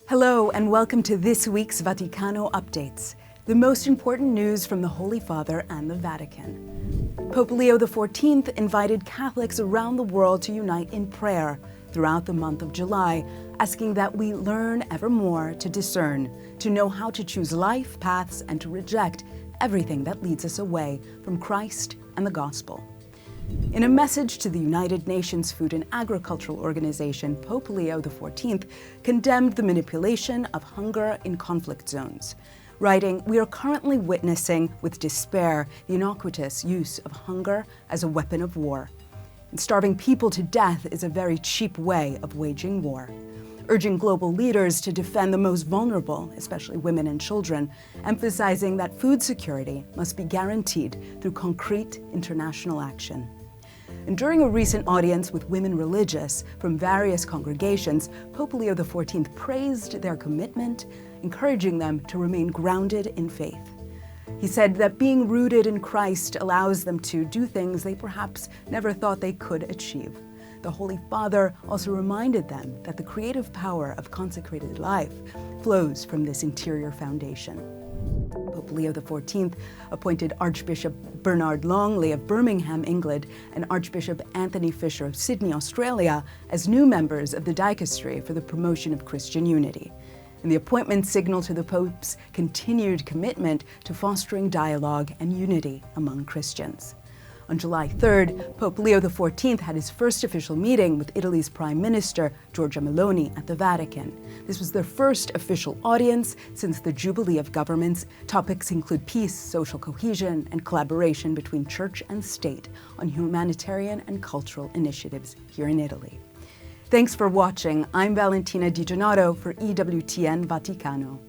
Hello and welcome to this week's Vaticano Updates, the most important news from the Holy Father and the Vatican. Pope Leo XIV invited Catholics around the world to unite in prayer throughout the month of July, asking that we learn ever more to discern, to know how to choose life paths, and to reject everything that leads us away from Christ and the Gospel. In a message to the United Nations Food and Agricultural Organization, Pope Leo XIV condemned the manipulation of hunger in conflict zones, writing, "We are currently witnessing with despair the iniquitous use of hunger as a weapon of war. And starving people to death is a very cheap way of waging war," urging global leaders to defend the most vulnerable, especially women and children, emphasizing that food security must be guaranteed through concrete international action. And during a recent audience with women religious from various congregations, Pope Leo XIV praised their commitment, encouraging them to remain grounded in faith. He said that being rooted in Christ allows them to do things they perhaps never thought they could achieve. The Holy Father also reminded them that the creative power of consecrated life flows from this interior foundation. Pope Leo XIV appointed Archbishop Bernard Longley of Birmingham, England, and Archbishop Anthony Fisher of Sydney, Australia, as new members of the Dicastery for the Promotion of Christian Unity. And the appointments signal to the Pope's continued commitment to fostering dialogue and unity among Christians. On July 3rd, Pope Leo XIV had his first official meeting with Italy's Prime Minister, Giorgia Meloni, at the Vatican. This was their first official audience since the Jubilee of Governments. Topics include peace, social cohesion, and collaboration between church and state on humanitarian and cultural initiatives here in Italy. Thanks for watching. I'm Valentina Di Donato for EWTN Vaticano.